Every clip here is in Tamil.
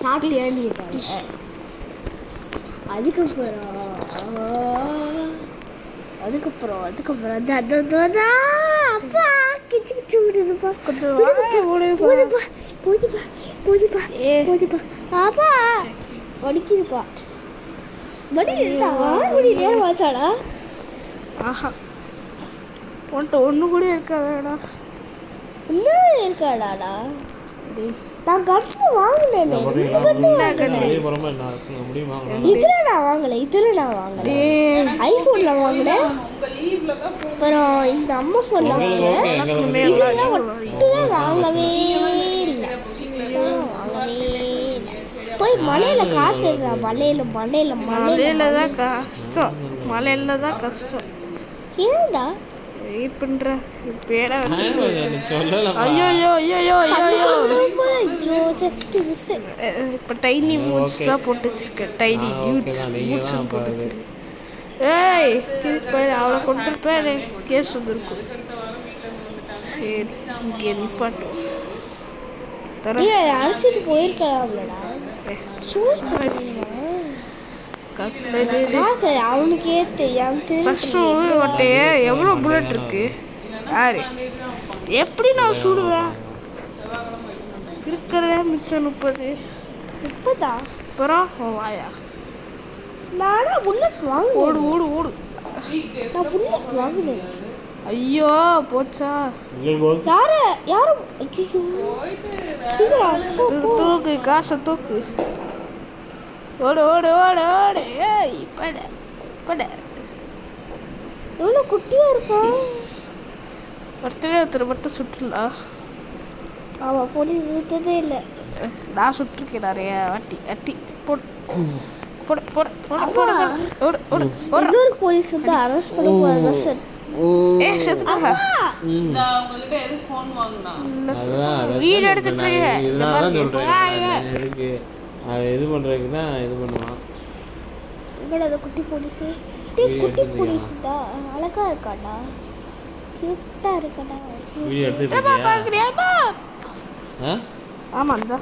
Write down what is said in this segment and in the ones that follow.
சாப்பிட்டியான்னு கேட்டாங்க. அதுக்கப்புறம் அப்பா கிச்சு கிச்சு விடுதுப்பா. போதுப்பா அப்பா வலிக்குதுப்பா. வலிக்குதுடா. 6 மணி நேரம் ஆச்சாடா. ஆஹா உன்ட்ட ஒன்று கூட இருக்காதாடா. இன்னும் இருக்காடாடா. நான் கட்டு வாங்கினேன். இதில் நான் வாங்கலை. ஐஃபோனில் வாங்கினேன். அப்புறம் இந்த அம்மா ஃபோனில் வாங்கினேன். இதெல்லாம் மட்டும் வாங்கவே இல்லை. போய் மலையில் காசு இருக்கா? மலையில் தான் கஷ்டம். மலையில் தான் கஷ்டம். ஏன்டா வெயிட் பண்ற? பேட இப்போ டைனி பூட்ஸ் தான் போட்டு வச்சிருக்கேன். டைனி டியூட்ஸ் பூட்ஸ் போட்டு வச்சிருக்கேன். ஏய் அவளை கொண்டிருப்பேன். எனக்கு கேஸ் வந்துருக்கும். சரி இங்கே நிப்பாட்டும். அழைச்சிட்டு போயிருக்கலாம்லடா. அவனுக்கே எவ்வளோ புல்லட் இருக்கு? யாரு எப்படி நான் சுடுவேன்? இருக்கிறதே மிச்சம் 30. அப்புறம் வாயா. நானா புல்லட் வாங்க. ஓடு ஓடு ஓடு. நான் புல்லட் வாங்கினேன். ஐயோ போச்சா? யாரும் தூக்கு காசை தூக்கு. ஓடு ஓடு ஓடு ஓடு. ஏய் பட பட. எவ்வளோ குட்டியாக இருக்கா? ஒருத்தர் மட்டும் சுற்றுலா. ஆமாம், போலீஸ் சுட்டதே இல்லை. நான் சுட்டிருக்கேன் நிறைய வாட்டி. போடு போடு போடு போடு போடு ஓடு ஓடு. இன்னொரு போலீஸ் வந்து அரெஸ்ட் பண்ணி போகிறாங்க சார். வீடு எடுத்துட்டு இது பண்றதுக்குன்னா இது பண்ணுவான். குட்டி போலீஸ் தான் அழகா இருக்காடா. கியூட்டா இருக்காடா. வீடியோ எடுத்துட்டு ஆமா இந்த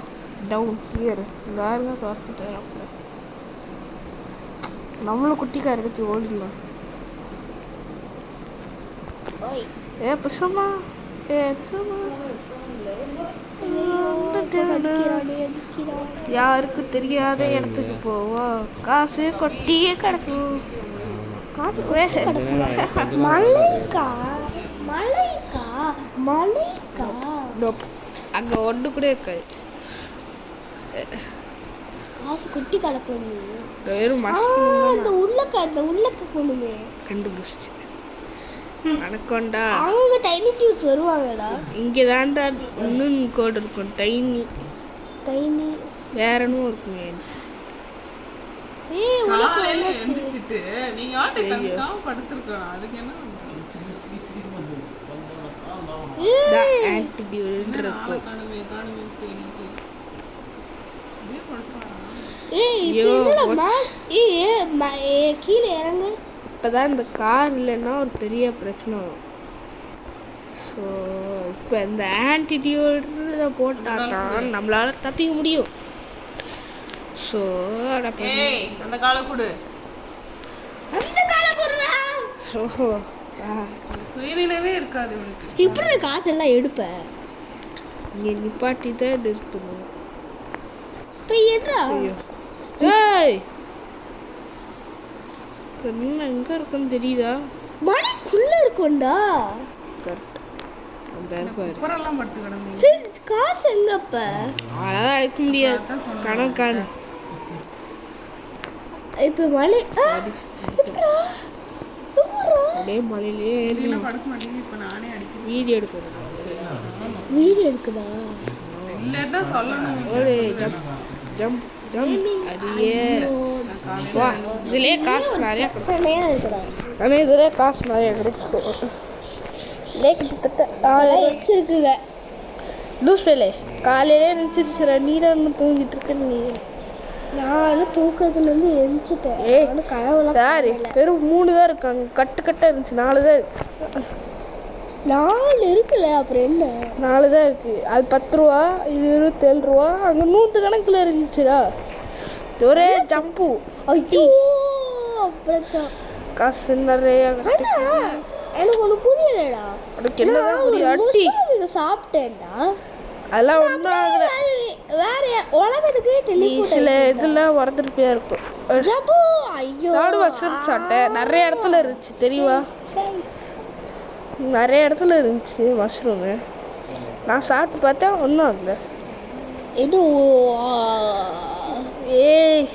டவுன் ஹியர் யாருங்க துரத்திட்டு நம்மளும் குட்டிக்கார எடுத்து ஓடிடலாம். பேசாமா யாருக்கு தெரியாத இடத்துக்கு போவோம். காசு கொட்டியே கிடக்கும். காசு மலைக்கா அங்க ஒன்று கூட இருக்காது. காசு கொட்டி கிடக்கும். வெறும் அந்த உள்ளக்க கொண்டுமே கண்டுபிடிச்சு அனக்கொண்டா. அவங்க டைனி டியூப்ஸ் வருவாங்கடா. இங்கே தான்டா இன்னும் கோடு இருக்கும். டைனி வேறனும் இருக்குங்க. கீழே இறங்கு. இப்போதான் இந்த கார் இல்லைன்னா ஒரு பெரிய பிரச்சனை வரும். ஸோ இப்போ இந்த ஆன்டிடியூட போட்டாதான் நம்மளால தப்பிக்க முடியும். ஸோ அந்த காலை கொடு. சுயநினைவே இருக்காது உனக்கு. இப்படி காசெல்லாம் எடுப்பேன். இங்கே நிப்பாட்டி தான் நிறுத்தணும். இப்போ ஏற்றா ஏய் என்ன எங்கே இருக்குன்னு தெரியுதா? மலைக்குள்ள இருக்கும்டா. கரெக்ட். அந்த இருப்பாரு. சரி காசு எங்கப்ப? அவ்வளோதான் அழைக்க முடியாது. கணக்கான இப்போ மலை அப்படியே மலையிலே வீடியோ எடுக்குதா? ஜம்ப் அடியே வா. இதுலேயே காசு நிறையா கிடைக்கும். ஆனால் இதுலேயே காசு நிறையா கிடைக்கும். வச்சிருக்குங்க லூஸ் வேலை. காலையிலே நினச்சிருச்சுரா. நீ தான் இன்னும் தூங்கிட்டு இருக்க. நீ நானும் தூக்கத்துலேருந்து எழுந்துட்டேன். கனவுல சாரி வெறும் 3 தான் இருக்காங்க. கட்டாக இருந்துச்சு. 4 தான் இருக்கு. 4 இருக்குல்ல அப்புறம் என்ன 4 தான் இருக்குது. அது 10 ரூபா, இது 27 ரூபா. அங்கே 100 கணக்கில் இருந்துச்சுடா. ஒரே ஜம்பு. ஐயோ அப்படித்தான் காசு நிறைய. எனக்கு ஒன்று புரியலடா. உனக்கு என்னதான் புரியும்? அட்டி நீங்க சாப்பிட்டேன்டா. அதெல்லாம் ஒன்றும் ஆகலை. வேற உலகத்துக்கு நீ டெலிபோர்ட் சில இதெல்லாம் வரதுருப்பியா இருக்கும். ஜபு ஐயோ நாடு மஷ்ரூம் சாப்பிட்டேன். நிறைய இடத்துல இருந்துச்சு தெரியுமா? சரி. நிறைய இடத்துல இருந்துச்சு மஷ்ரூமு. நான் சாப்பிட்டு பார்த்தேன், ஒன்றும் ஆகலை. இன்னும் ஏய்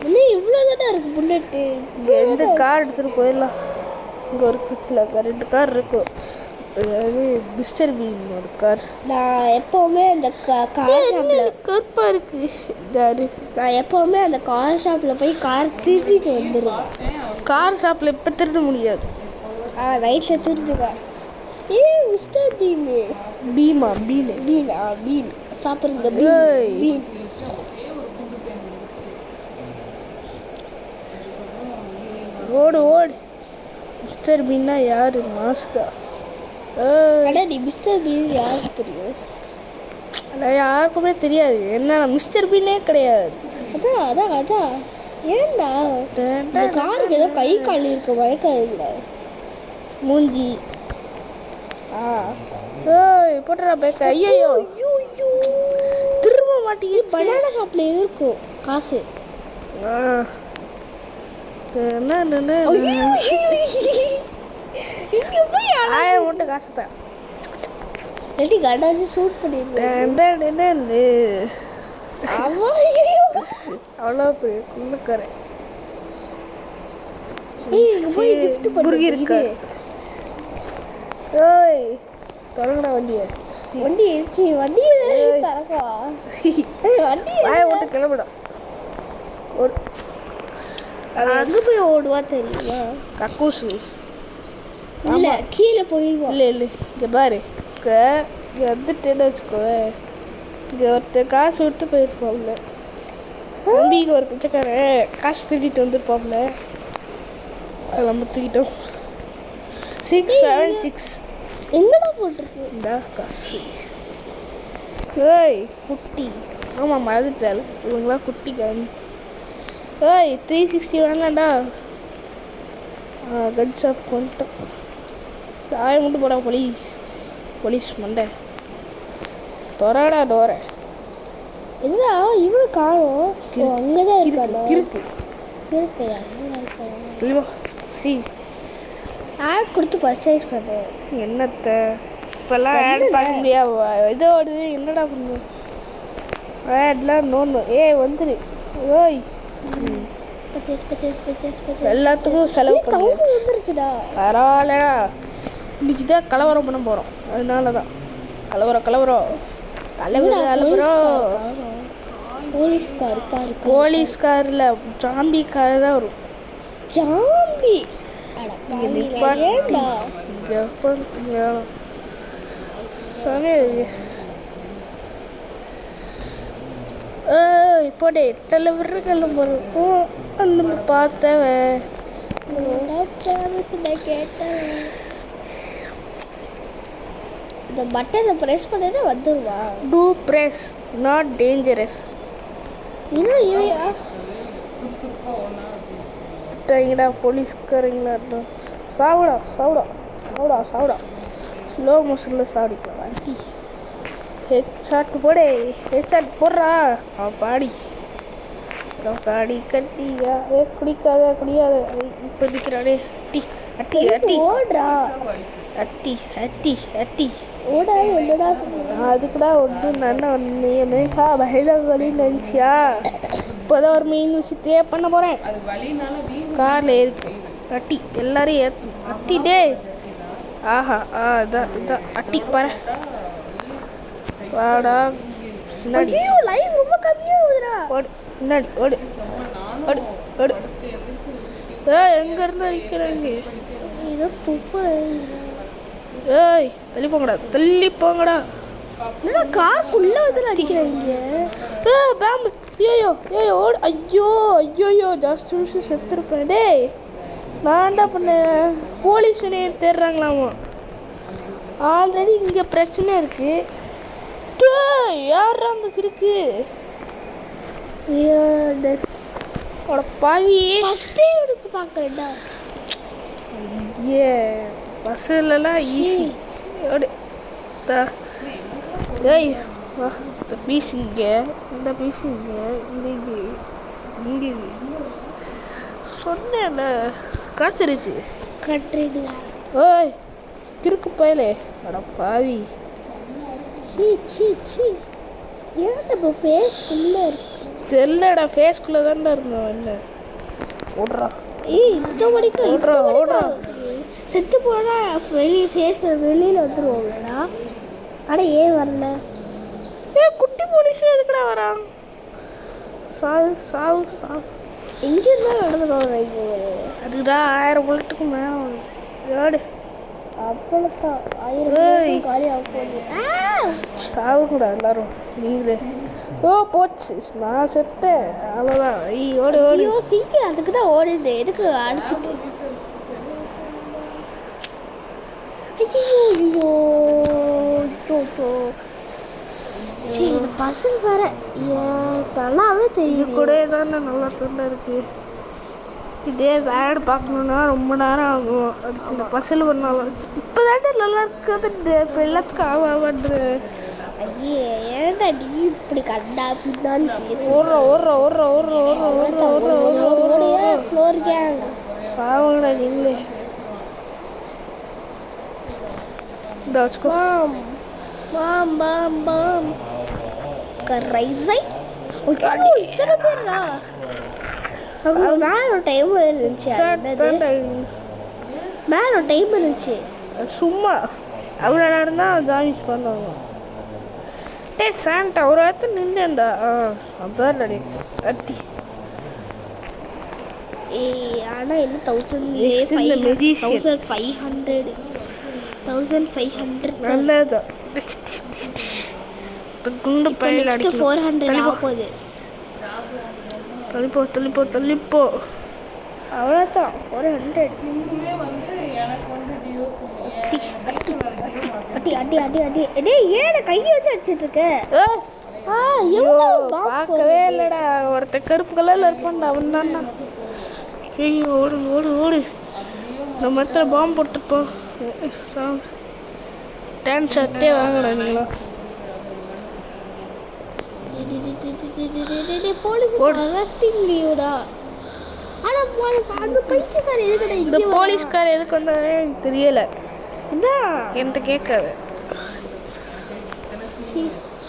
இன்னும் இவ்வளோ தானே இருக்கு புல்லட்டு. எந்த கார் எடுத்துகிட்டு போயிடலாம். இங்கே ஒரு சில 2 கார் இருக்கும். அதாவது மிஸ்டர் பீனோட கார். நான் எப்போவுமே அந்த கார் ஷாப்பில் கருப்பாக இருக்கு. இதாரு நான் எப்போவுமே அந்த கார் ஷாப்பில் போய் கார் திருடிட்டு வந்துடுவேன். கார் ஷாப்பில் இப்போ திருட முடியாது. நைட்டில் திருடுவேன். மிஸ்டர் பீனு பீன் பீன் சாப்பிட்றீங்க ஏய். பீன் ஓடு மிஸ்டர் பீன்னா யாரு? மாஸ்தா. நீ மிஸ்டர் பீன் யாருக்கு தெரியும்? அதான் யாருக்குமே தெரியாது. என்ன மிஸ்டர் பீனே கிடையாது. அதான் ஏன்டா இந்த காருக்கு ஏதோ கை கால் இருக்க மயக்காதுல மூஞ்சி. ஏய் போட்டுறா பேக்க. ஐயோ திரும்ப மாட்டேங்குது. பனானா ஷாப்ல இருக்கும் காசு. இங்க போய் மட்டும் காசு தான். ரெடி கண்டாச்சு ஷூட் பண்ணிடுறேன். அவ்வளோ பெரிய குள்ளுக்கரை. இங்க போய் கிஃப்ட் புருகி இருக்கு. ஏய் தொடங்கடா வண்டியை. வண்டி இருந்துச்சு. வண்டி தரக்கா வண்டி வாயை விட்டு கிளம்பிடும். அங்கே போய் ஓடுவா தெரியுமா? கக்கூசு இல்லை கீழே போயிடுவோம். இல்லை இங்கே பாரு. இங்கே வந்துட்டேன்னு வச்சுக்கோவேன். இங்கே ஒருத்தர் காசு விட்டு போயிருப்பாப்ல. தம்பி இங்கே ஒரு பிச்சைக்காரன் காசு திருடிட்டு வந்துருப்பாப்ல. அதை நம்ம தூக்கிட்டோம். 676 எங்கடா போட்டிருக்கு? இந்த காசு. ஏய் குட்டி. ஆமாம் மறந்துட்டாள். இவங்களாம் குட்டி காமி. ஏய் 360 வேணாண்டா. கன் ஷாப் வந்துட்டோம். தாயை மட்டும் போடா போலீஸ் மண்டை. தொறடா டோரை. என்னடா இவ்வளோ காணும்? அங்கே தான் இருக்காங்க. இருக்கு இல்லையா? சி ஆட் கொடுத்து பர்ச்சேஸ் பண்ணேன். என்னத்தை இப்போல்லாம் ஆட் பார்க்க முடியாது. இதோடு என்னடா பண்ணுவோம் ஆட்லாம் நோன்னு. வந்துரு. ஓய் பர்ச்சேஸ் எல்லாத்துக்கும் செலவு பண்ணி வந்துருச்சுடா. பரவாயில்லடா. இன்னைக்கு தான் கலவரம் பண்ண போகிறோம். அதனால தான் கலவரம் போலீஸ்காரில் ஜாம்பி கார் தான் வரும். ஜாம்பி இப்போடே டெலிவரி கிளம்புறோம். நம்ம பார்த்தவ கேட்டேன். இந்த பட்டனை ப்ரெஸ் பண்ணதே வந்துடுவா. Do press not dangerous. இன்னும் இவையா எங்கடா போலீஸ்காரங்களா இருந்தோம். சாவுடா ஸ்லோ மோஷனில் சாப்பிடிக்கலாம். வண்டி ஹெட்ஷாட் போடுறா. பாடி கட்டியா குடிக்காத இப்போ நிற்கிறானே. அட்டி ஓடுறா. அட்டி ஓடாது என்னடா சொல்லுங்க. அதுக்குடா ஒன்று நன்னா மேகா பயதாங்கன்னு நினச்சியா? இப்போதான் ஒரு மெயின் விஷயத்தையே பண்ண போகிறேன். காரில் ஏறிக்கு அட்டி எல்லாரையும் ஏற்று அட்டி டே. ஆஹா இதான் அட்டி பாரு. வாடா லைவ் ரொம்ப கம்மியாக ஓடுறா. முன்னாடி ஓடு. எங்க இருந்து அடிக்கிறாங்க? ஏதோ ஏய் தள்ளி போங்கடா. என்னடா காருக்குள்ள வந்து அடிக்கிறாங்க? பேம்பு. ஐயோ ஓடு. ஐயோ ஜாஸ்தி நிமிஷம் செத்துருப்பேன். டேய் நான் என்ன பண்ணேன்? போலீஸ் தேடுறாங்களாமா. ஆல்ரெடி இங்கே பிரச்சனை இருக்கு. யார் அந்த இருக்கு பாவி ஃபஸ்ட்டே எடுத்து பார்க்கறேன்டா. ஏ பஸ்ஸுலலாம் ஈஸி. ஏய் வா, இந்த பீஸ் இங்கே, இந்த பீஸ் இங்கே, இந்த இது இங்கே சொன்னேன்ல காய்ச்சிருச்சு. கட்டுறீங்களா? ஓய் கிறுக்கு பயலே, அட பாவி. சீ சீ சீ, ஏன் நம்ம ஃபேஸ்க்குள்ளே இருக்கு? தெரியலடா, ஃபேஸ்க்குள்ளே தான்டா இருந்தோம். என்ன ஓடுறா? ஏய் இந்த மணிக்கு ஓடுறா. செத்து போனால் ஃபேஸ் வெளியில் வந்துடுவோம்லடா. ஆனால் ஏன் வரல? குட்டி போலீஸ் எதுக்குடா வரான்? சாவு சாவு சாவு. இங்கிருந்தா நடந்துடும். அதுதான் 1000 புல்லட்டுக்கு மேலே ஏடு அவ்வளோதான் 1000 காலி ஆக போகுது. சாவுங்கடா எல்லாரும் நீங்களே. ஓ போச்சு, நான் செத்தேன் அவ்வளோதான். ஓடு ஓடு. ஐயோ சீக்கிரம், அதுக்கு தான் ஓடுது. எதுக்கு அடிச்சுட்டு? ஐயோ சரி, பசங்க வர நல்லாவே தெரியும். கூட தானே நல்லா தொண்டை இருக்கு. இதே வேடு பார்க்கணுன்னா ரொம்ப நேரம் ஆகும். அதுக்கு இந்த பசல் பண்ணாலும் இப்போ தானே நல்லா இருக்குது. இப்போ எல்லாத்துக்கும் ஆவாடுற. ஐயே ஏன்டா நீ இப்படி கண்டா பின்னான்னு ஃப்ளோர் கேங் சாவுங்களா நீங்களே. இந்த வச்சுக்கோ. பாம் பாம் பாம் கரைசை. இத்தனை பேரா? மேலே ஒரு டைம் இருந்துச்சு. மேலே ஒரு டைம் இருந்துச்சு. சும்மா அவ்வளோ நேரம் தான் ஜாயின் பண்ணுவாங்க. சாண்டா ஒரு இடத்துல நின்றேன்டா. அதான் நினைச்சு அட்டி. ஆனால் என்ன 1500 நல்லதான். குண்டு பையில அடிச்சு 400 ஆகுது. தள்ளிப்போ அவ்வளோதான் 400. அடி அடி அடி அடி. ஏன் கையை வச்சு அடிச்சிட்டு இருக்க? பார்க்கவே இல்லைடா. ஒருத்த கருப்பு கலர்ல இருப்பான்டா, அவன் தான்டா. ஐயோ ஓடு ஓடு ஓடு. நம்ம இடத்துல பாம்பு போட்டுப்போம். டான்ஸ் ஷர்ட்டே வாங்கடா நீங்களா. இந்த போலீஸ்கார் எதுக்கு வந்தாலே எனக்கு தெரியல. என்கிட்ட கேட்காது.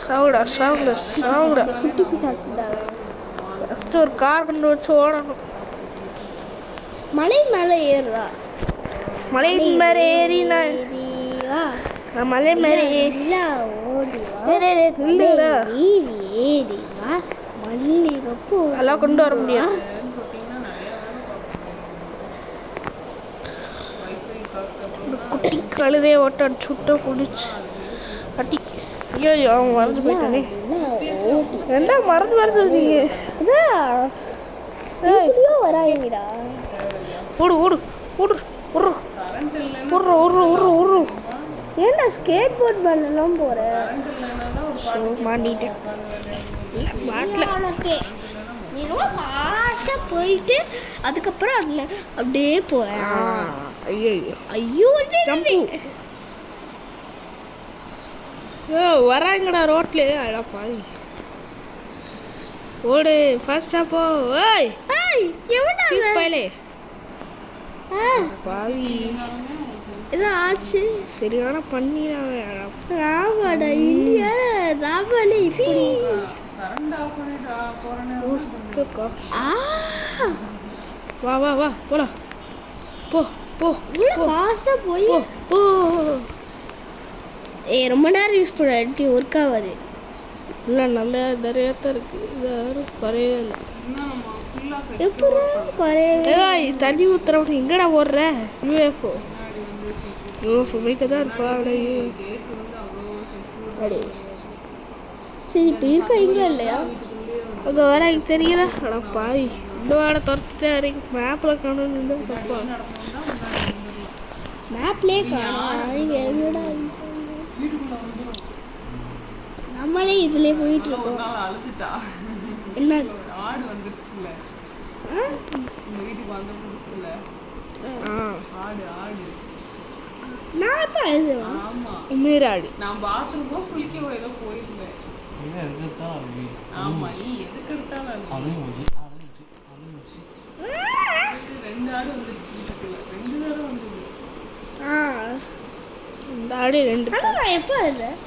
சாவுடா சாவுடா சாவுடா. குட்டி பிசாசுடா. ஃபஸ்ட்டு ஒரு கார் கொண்டு வச்சு ஓடணும். மலை மேலே ஏறுறா. மலை மேலே ஏறி நான் மலை மேலே இல்லடா மல்லிகைப்பூ அதெல்லாம் கொண்டு வர முடியும். இந்த குட்டி கழுதையை ஓட்ட அடிச்சு விட்டு பிடிச்சி கட்டி. ஐயோ அவங்க மறந்து போயிட்டானே. என்ன மறந்து வந்தீங்க? வராங்கடா. ஓடு ஓடு ஓடு உரு உரு உரு உரு உரு. ஏன்டா ஸ்கேட் போர்ட் பண்ணலாம் போற? மாட்டிட்டேன். நீ ரொம்ப ஃபாஸ்ட்டாக போயிட்டு அதுக்கப்புறம் அதில் அப்படியே போகிறேன். ஐயோ ஐயோ ஜம்பு. வராங்கடா ரோட்ல. அடா பாவி ஓடு ஃபாஸ்டா போ. ஏய் ஏய் எவனா பைலே பாவி. இது ஆச்சு சரியான பண்ணிடாவே. ராமாடா இல்லையா ராமலி ஃபீ வா வா வா போலாம். போ போ ஃபாஸ்ட்டாக போய் போ. ரொம்ப நேரம் யூஸ் பண்ண எடுத்து ஒர்க் ஆகாது. இல்லை நல்ல நிறைய தான் இருக்குது. இது யாரும் குறையவே இல்லை. எப்படி குறையவே? தண்ணி ஊற்றுறவங்க எங்கடா ஓடுற? யூஎஃப்ஓ வைக்க தான் இருப்பா. அப்படியே சரி இப்போ இருக்காங்களா இல்லையா? அங்கே வர எனக்கு தெரியல. ஆனால் பாய் இந்த வாட துரத்துட்டே இறங்கி மேப்பில் காணணும் தப்பா. மேப்லேயே காணோம். இங்க எங்கடா நம்மளே இதுலயே போயிட்டு ஒரு இருக்கோம். நாள் அழுதுட்டா. என்னது? ஆடு வந்துருச்சுல இந்த வீட்டுக்கு வந்த புதுசுல ஆடு ஆடு. நான் எப்ப அழுதுவேன்? ஆமா மீராடு நான் பாத்ரூமோ குளிக்கவோ ஏதோ போயிருந்தேன். இதை எடுத்துதான் அழுது. ஆமா நீ எதுக்கு எடுத்தாலும் அழுது. அழுது அழுது. 2 ஆடு வந்துருச்சு வீட்டுக்குள்ள. 2 தடவை வந்தது. இந்த ஆடு 2 ஆனா நான் எப்ப அழுதேன்?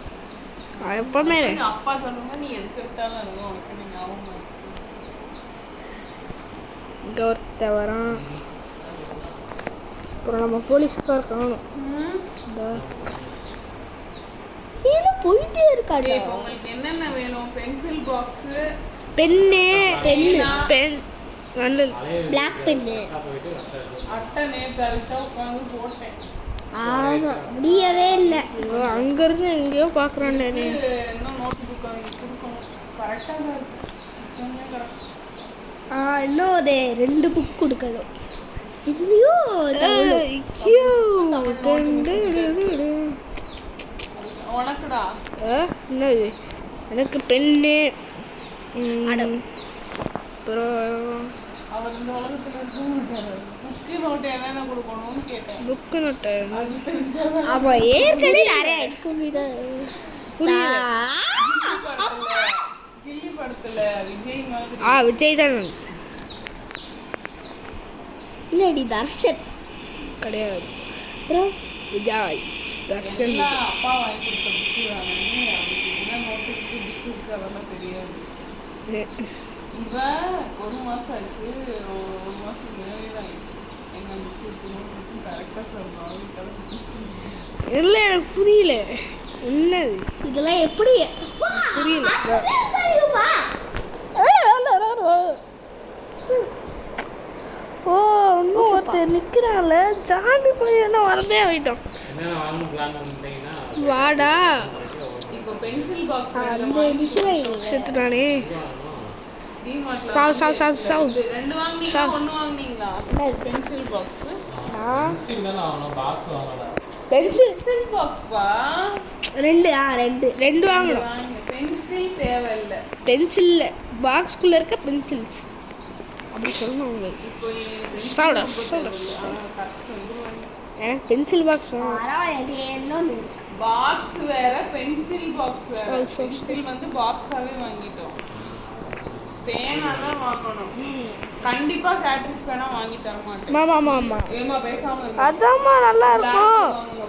எப்பவுமே எங்க அப்பா சொல்லுங்க நீ எதுக்கு எடுத்தாலும் அழுது. உனக்கு நீங்க அவங்க இங்க ஒருத்த வரான். அப்புறம் நம்ம போலீஸ்கார் காணும். நீனும் போயிட்டே இருக்காடா. இப்போ உங்களுக்கு என்னென்ன வேணும்? Pencil box, pen pen, pen வண்டல் பிளாக் பென்னு. அட்டை நேற்று அரைச்சா உட்காந்து போட்டேன். ஆமா முடியவே இல்லை. அங்கிருந்து எங்கேயோ பார்க்குறான்டே நீ. இன்னும் நோட்டு புக் அவங்க கொடுக்கணும். கரெக்டாக தான் இருக்கு. கிச்சன்லேயே கிடக்கும். இன்னும் ஒரு 2 புக் கொடுக்கணும். இதுலயும் உனக்குடா என்னது? எனக்கு பென்னு அடம். அப்புறம் அவர் இந்த உலகத்துல இருக்க மாட்டாரு. புக்கு நோட்டு என்னென்ன கொடுக்கணும்னு கேட்டேன். புக்கு நோட்டை அது தெரிஞ்சாதான். ஆமா ஏற்கனவே நிறைய இருக்கு. கில்லி படத்துல விஜய் மாதிரி விஜய் தான். இல்லடி தர்ஷன் கிடையாது. அப்புறம் விஜய் தர்ஷன். எல்லாம் அப்பா வாங்கி கொடுத்த புக்கு வாங்கன்னு அவனுக்கு என்ன நோட்டுக்கு புக்கு இருக்கு அதெல்லாம் தெரியாது. இவன் 1 மாசம் ஆச்சு. 1 மாசத்துக்கு முன்னாடி தான் ஆயிடுச்சு. எங்க புக்கு இருக்கு நோட்டு கரெக்டாக சொல்லணும். இல்லை எனக்கு புரியல என்னது இதெல்லாம் எப்படி புரியல. ஓ இன்னும் ஒருத்தர் நிற்கிறான்ல. ஜாமி போய் என்ன வரதே ஆகிட்டோம். என்ன வாங்கணும் பிளான் பண்ணிட்டீங்கன்னா வாடா இப்போ பென்சில் பாக்ஸ் அந்த நிக்கிறேன். செத்துட்டானே. டிமார்ட்ல சாவு சாவு சாவு சாவு. 2 வாங்குனீங்களா 1 வாங்குனீங்களா? Pencil box. பென்சில் தானே வாங்கணும், பாக்ஸ் வாங்கலாம். பென்சில் பாக்ஸ் வா 2 வாங்கணும். பென்சில் தேவையில்லை. பென்சில் பாக்ஸ்குள்ளே இருக்க பென்சில்ஸ் அப்படி சொல்லணும் உங்களுக்கு. இப்போ சாப்பிடா சாப்பிடா. எனக்கு பென்சில் பாக்ஸ் இன்னொன்னு பாக்ஸ் வேற பென்சில் பாக்ஸ் வேற. Oh, so பென்சில் வந்து பாக்ஸாவே வாங்கிட்டோம். பேனா தான் வாங்கணும். கண்டிப்பா கேட்ரிஸ் பேனா வாங்கி தர மாட்டேன். ஆமா ஏமா பேசாம இரு. அதாம்மா நல்லா இருக்கும்.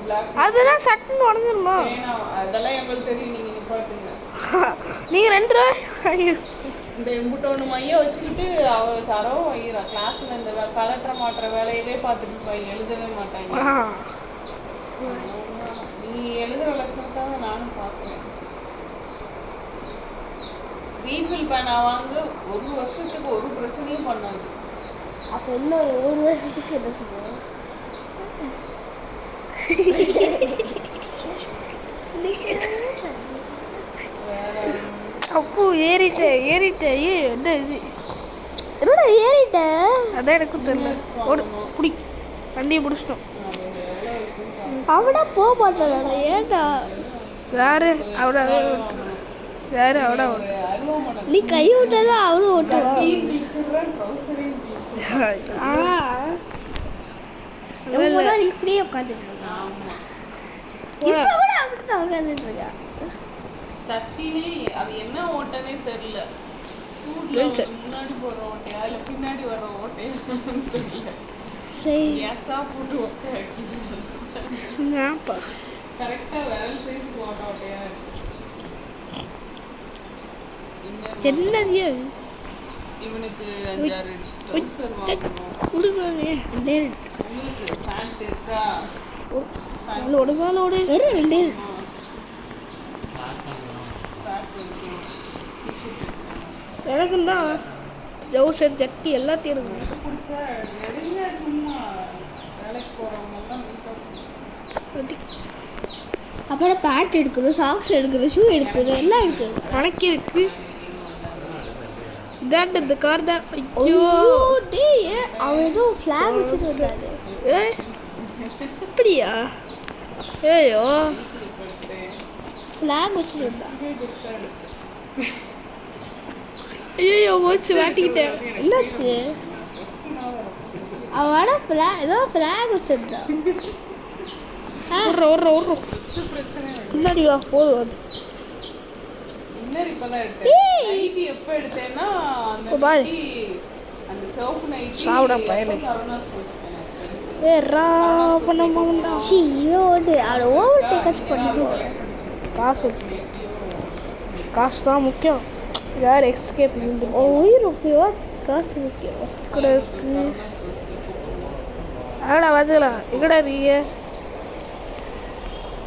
black அதெல்லாம் சட்டுன்னு உடஞ்சிருமா? பேனா அதெல்லாம் எங்களுக்கு தெரியும். நீங்க நிப்பாட்டுங்க. நீங்க 2 ரூபாய் இந்த எம்புட்ட ஒன்று மைய வச்சுக்கிட்டு அவ சரவும் வைக்கிறா. கிளாஸ்ல இந்த கலெக்டர் மாட்டுற வேலையவே பார்த்துட்டு இருப்பாங்க. எழுதவே மாட்டாங்க. நீ எழுதுற லட்சணத்தாக நானும் பார்க்குறேன். ரீஃபில் பேனா வாங்க 1 வருஷத்துக்கு ஒரு பிரச்சனையும் பண்ணாது. அப்போ இன்னும் 1 வருஷத்துக்கு என்ன சொல்லுவோம்? அப்பு ஏறிட்டேன் என்ன இது என்னடா ஏறிட்ட? அதான் எனக்கும் தெரியல. ஓடு குடி வண்டியை பிடிச்சிட்டோம். அவனா போக மாட்டானா? ஏன்டா யாரு அவட யாரு அவட அருவாமடம் நீ கை விட்டதான் அவனும் ஓட்டுவா? ட்ரௌசரையும் நீ இப்படியே உட்காந்துட்டு இருக்கா. ஆமா இப்ப கூட அப்படிதான் உட்காந்துட்டு இருக்கா. சட்டினே அது என்ன ஓட்டனே தெரியல. சூட்ல முன்னாடி போற ஓட்டையா இல்ல பின்னாடி வர ஓட்டையா தெரியல. சரி ஏசா போட்டு ஓட்டை ஸ்னாப்பா. கரெக்டா விரல் சைஸ் ஓட்டையா இருக்கு. என்னது இவனுக்கு 5-6 ட்ரௌசர் வாங்கணும். உடுவாங்க உங்களுக்கு பேண்ட் இருக்கா? உடுவாளோடு வெறும் 2 பேண்ட் இருக்கு. எனக்கும் தான் ட்ரௌசர் ஜட்டி எல்லாத்தையும் இருக்கு. பிடிச்சா நிறைய சும்மா வேலைக்கு போறவங்க எல்லாம் மேக்கப் அப்புறம் பேண்ட் எடுக்கணும், சாக்ஸ் எடுக்கணும், ஷூ எடுக்கணும், எல்லாம் எடுக்கணும். உனக்கு இருக்கு இதாட்டு இந்த கார் தான். ஐயோ டேய் அவன் ஏதோ ஃபிளாக் வச்சுட்டு வந்தாரு. இப்ப அப்படியா? ஏயோ ஃப்ளாக் வச்சுருந்தா ஐயோ போச்சு மாட்டிக்கிட்டேன். என்னாச்சு? அவட ஏதோ ஃப்ளாக் வச்சிருந்தா. ஒரு முன்னாடி வா போதும் அது. இன்னர் இப்பதான் எடுத்தேன். நைட்டி எப்ப எடுத்தேன்னா அந்த பாரு. நைட்டி அந்த சிவப்பு நைட்டி சாவுடா பயலே. சரவணாஸ் போட்டுட்டேன். ஏறா பண்ண மாட்டா. சி இவன் ஓட்டு அவளை ஓவர் டேக்கப் பண்ணிட்டு காசு தான் முக்கியம். யார் எஸ்கேப் இருந்து உயிர் முக்கியமா காசு முக்கியமா? கூட இருக்கு. ஆடா வச்சுக்கலாம். எங்கடா இருக்கீங்க?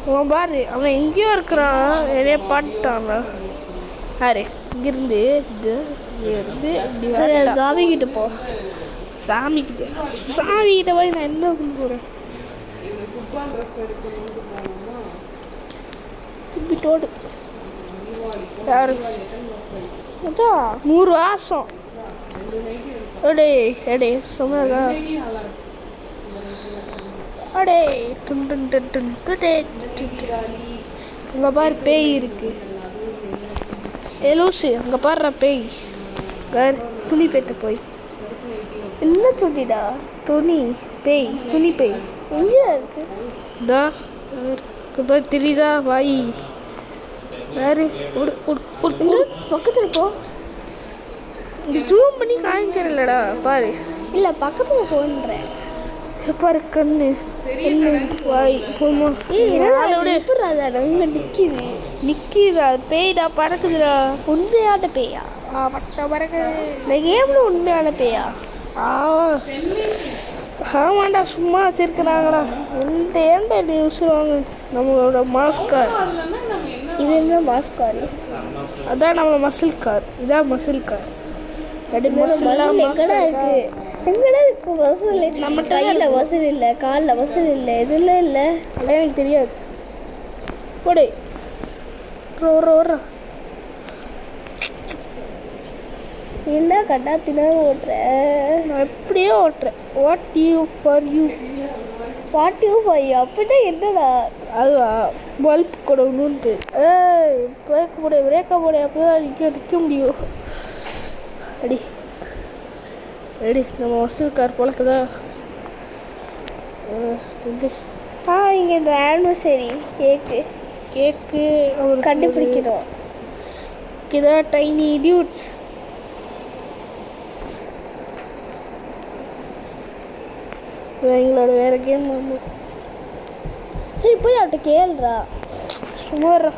அவன் பாரு அவன் எங்கேயோ இருக்கிறான். என்னைய பாட்டான் யாரு இங்கிருந்து இருந்து சரி சாமி கிட்ட போ. சாமிக்கிட்ட போய் நான் என்ன பண்ண போகிறேன்? திரும்பிட்டோடு யாரு அதான் 100 வாசம். அடே அடே சொன்னதா அடே டுன் டுன் டுன் டுன் டுடே. அங்கே பாரு பேய் இருக்கு. லூசு அங்கே பாடுற பேய் பார். துணி பேட்ட போய் என்ன சொல்லிடா? துணி பேய் துணி பேய் எங்க இருக்கு? இதா பார் தெரியுதா? வாய் யாரு பக்கத்துல போ. இங்கே ஜூம் பண்ணி காமிக்கிறல்லடா பாரு. இல்ல பக்கத்துல போன்றேன். பாரு கண்ணு கண்ணு வாய் போமா. நிக்கிதா பேய்டா பறக்குதுடா. உண்மையான பேயா? பட்ட பறக்குது. இந்த கேம்ல உண்மையான பேயா? ஆமாண்டா சும்மா வச்சிருக்கிறாங்களா? எந்த ஏன்டா நியூஸ் வாங்க. நம்மளோட மாஸ் கார் இது என்ன மாஸ் கார்? அதான் நம்ம மசில் கார். இதான் மசில் கார். எங்கடா இருக்கு? எங்கடா இருக்கு வசூல்? நம்ம கையில வசூல் இல்லை, காலில் வசூல் இல்லை, எதுவும் இல்லை. அதெல்லாம் எனக்கு தெரியாது. போடு என்ன கண்டா தினம் ஓட்டுற? நான் எப்படியோ ஓட்டுறேன். வாட் யூ ஃபார் யூ அப்படின்னா என்னடா? அதுவா பல்ப் கொடுக்கணுன்ட்டு. பிரேக்க போட அப்போ தான் நிற்க முடியும். அடி ரெடி நம்ம வசூல் கார் போலக்குதா. இங்கே இந்த ஆனிவர்சரி கேக்கு கண்டுபிடிக்கணும். இதான் டைனி டியூட்ஸ். எங்களோட வேற கேம் வந்து சரி போய் அவட்ட கேள்றா. சுமாரா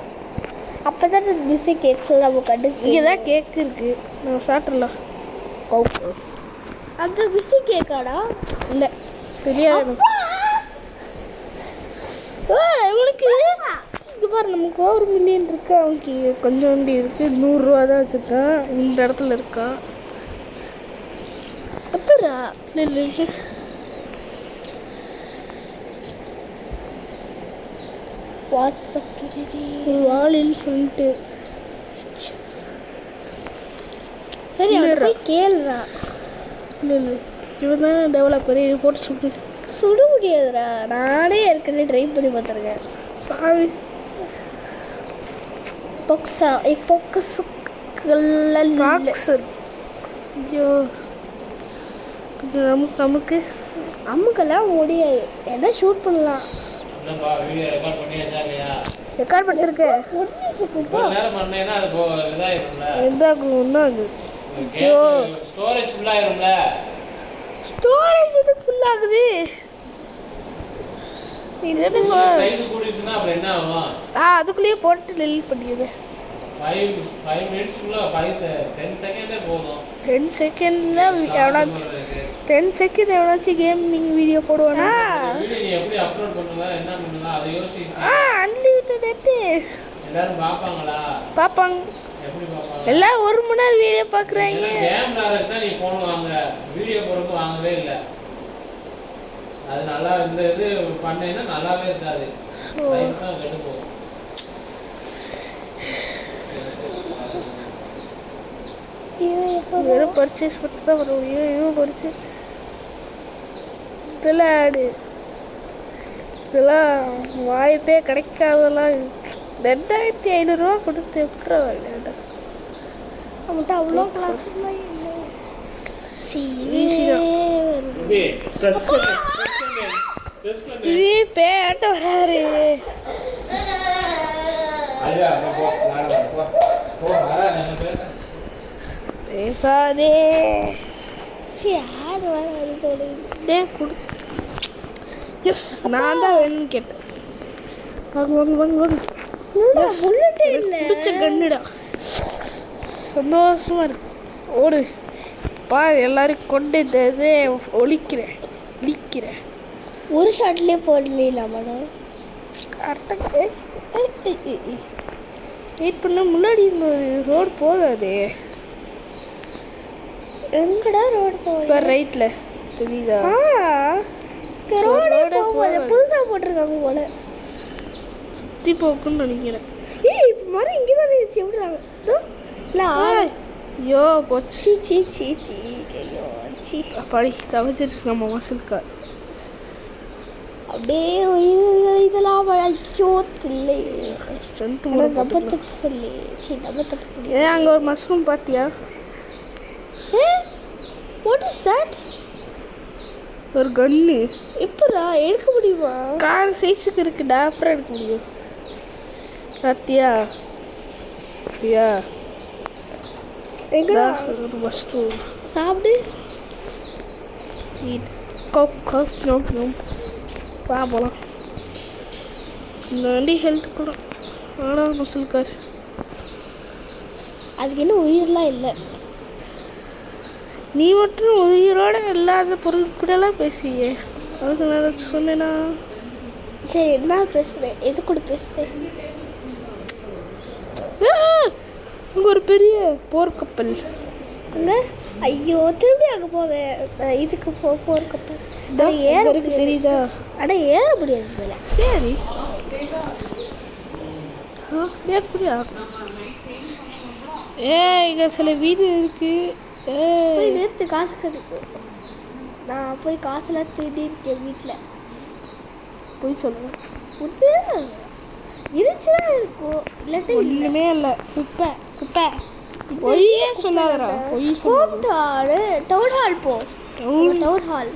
அப்போ தான் பிஸி கேக்ஸ் நம்ம இங்கே தான் கேக் இருக்குது. நம்ம சாப்பிட்றலாம். அந்த பிஸி கேக்காடா? இல்லை தெரியாது இவனுக்கு. இது பாரு நமக்கு 1 மில்லியன் இருக்கு. அவனுக்கு கொஞ்சோண்டி இருக்கு. 100 ரூபா தான் வச்சுருக்கான். இந்த இடத்துல இருக்கா எப்படா? இல்லை வாட்ஸ்அப் வாலின்னு சொல்லிட்டு. சரி போய் கேள்றா. இல்லை இவன் தான் டெவலப்பர். இது போட்டு சுட முடியாதுடா. நானே ஏற்கனவே ட்ரை பண்ணி பார்த்துருக்கேன். சாவி ஐயோ நமக்கு அம்முக்கெல்லாம் முடியாது. என்ன ஷூட் பண்ணலாம். ரெக்கார்ட் பண்ணிருக்கேன். ஸ்டோரேஜ் இது ஃபுல் ஆகுது. அதுக்குள்ளேயே போட்டு டெலிட் பண்ணிடுறேன். 10 செகண்ட்ல எவனாச்சும் 10 செகண்ட் எவனாச்சும் கேமிங் வீடியோ போடுவானா? அன்லிமிட்டட் நெட்டு பார்ப்பாங்க. எல்லாரும் 1 மணி நேரம் வீடியோ பார்க்குறாங்க. அது நல்லா இந்த இது பண்ணேன்னா நல்லாவே இருக்காது. வெறும் பர்ச்சேஸ் மட்டும் தான் வரும். இவன் பர்ச்சேஸ் விளையாடு இதெல்லாம் வாய்ப்பே கிடைக்காதெல்லாம் 2500 கொடுத்து எப்படி விளையாட அவன்கிட்ட அவ்வளோ கிளாஸ் இல்லை. ஈஸி தான். பேட்ட வராரு. பேசாதே. யார் வராது தோணுது. எஸ் நான் தான் வேணும்னு கேட்டேன். வாங்க வாங்க வாங்க வாங்க. புல்லட்டே இல்லை. பிடிச்ச கண்ணுடா. சந்தோஷமா இருக்கு. ஓடு பாரு எல்லாரும் கொண்டு இந்த ஒழிக்கிறேன். ஒரு ஷாட்லேயே போடலாமாடா? கரெக்டாக வெயிட் பண்ண. முன்னாடி இந்த ரோடு போகாது. எங்கடா ரோடு போகுது? இப்போ ரைட்டில் தெரியுதா? ரோடே போகாது. புதுசாக போட்டிருக்காங்க போல. சுற்றி போக்குன்னு நினைக்கிறேன். இப்போ மரம் இங்கே தான் இருந்துச்சு. விடுறாங்க இல்லை. ஐயோ போச்சு. சீ ஐயோ சீ. படி தவிர்த்து நம்ம மசில்கார் அப்படியே இதெல்லாம் ஐயோ இல்லை. நம்ம தப்பு இல்லை. நம்ம தப்பு. ஏன் அங்கே ஒரு மஷ்ரூம் பார்த்தியா? What is that? ஒரு கன்னு. எப்படா எடுக்க முடியுமா? கார் சைஸுக்கு இருக்குடா. அப்புறம் எடுக்க முடியும். பார்த்தியா? எங்கடா ஒரு மஷ்ரூம் சாப்பிடு. வா போகலாம். இந்த வண்டி ஹெல்த் கூட ஆனால் மசில்கார். அதுக்கு என்ன உயிரெலாம் இல்லை. நீ மட்டும் உயிரோட இல்லாத பொருள் கூடலாம் பேசியே. அதுக்கு நான் ஏதாச்சும் சொன்னேன்னா? சரி என்ன பேசுகிறேன்? எது கூட பேசுகிறேன்? அங்கே ஒரு பெரிய போர்க்கப்பல். அங்கே ஐயோ திரும்பி அங்கே போவேன். இதுக்கு போர்க்கப்பல் ஏற இருக்கு தெரியுதா? ஆனால் ஏற முடியாது போல. சரி எப்படியா? இங்கே சில வீடு இருக்கு. போய் நிறுத்து. காசு கிடைக்கும். நான் போய் காசுலாம் திருடி இருக்கேன் வீட்டில். போய் சொல்லுங்க. உண்டு இருச்சுனா இருக்கும். இல்லாட்டி ஒன்றுமே இல்லை. குப்பை பொய்யே சொல்லாதடா. பொய் ஹால் டவுன் ஹால் போ. டவுன் ஹால்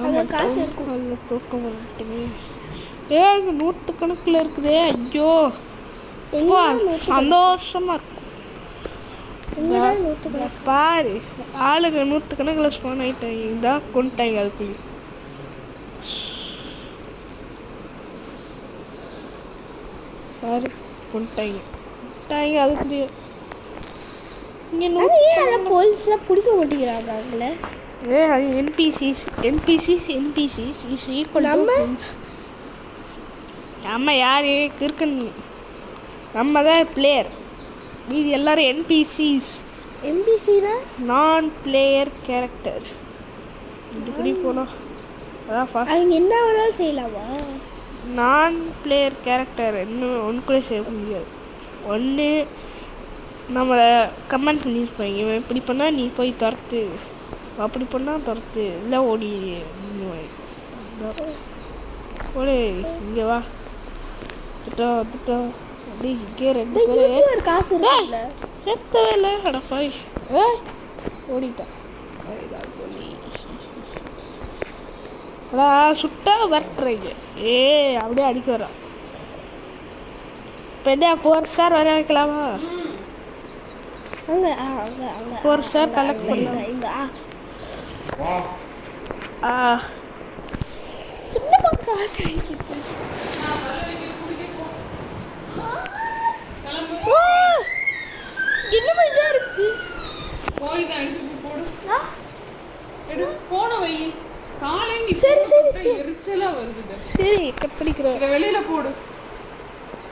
அங்கே காசு இருக்கும். அதில் தூக்க மாட்டேங்க. இங்கே நூற்றுக்கணக்கில் இருக்குதே. ஐயோ சந்தோஷமா இருக்கும். பாரு ஆளுங்க நூற்றுக்கணக்கில் ஸ்பான் ஆகிட்டாங்க. இந்தா கொண்டுட்டாங்க. அதுக்குள்ளே பாரு கொண்டுட்டாங்க. அதுக்குள்ளேயே இங்கே போலீஸ்லாம் பிடிக்க மாட்டேங்கிறாங்க அவங்கள. NPCs இஸ் ஈக்குவல் நம்ம யார் இருக்குன்னு. நம்ம தான் பிளேயர். மீதி எல்லாரும் NPCs. NPCனா நான் பிளேயர் கேரக்டர். இதுக்குடி போகலாம். அதான் ஃபர்ஸ்ட். அவங்க என்ன வேணாலும் செய்யலாமா? நான் பிளேயர் கேரக்டர் இன்னும் ஒன்று கூட செய்ய முடியாது. ஒன்று நம்மளை கமெண்ட் பண்ணியிருப்பாங்க. இவன் இப்படி பண்ணால் நீ போய் துரத்து, அப்படி பண்ணால் துரத்து, இல்லை ஓடி ஓடு. இங்கே வா. திட்டோ அப்படி இங்கே 2 பேர். ஒரு காசு இருக்குல்ல. செத்தவே இல்லை. அடப்பாய் ஓடிட்டான். சுட்டா வரட்டுறீங்க. அப்படியே அடிக்க வரான். இப்போ என்ன 4 ஸ்டார் வர வைக்கலாமா? அங்கே 4 ஸ்டார் கலெக்ட் பண்ணலாம். இங்கே சின்ன காசு என்னமா இதாக இருக்கு. போய் தான் எடுத்து போடு. போன வை. காலையில் சரி எரிச்சலா வருது. சரி கட் பண்ணிக்கிறோம். இதை வெளியில போடு.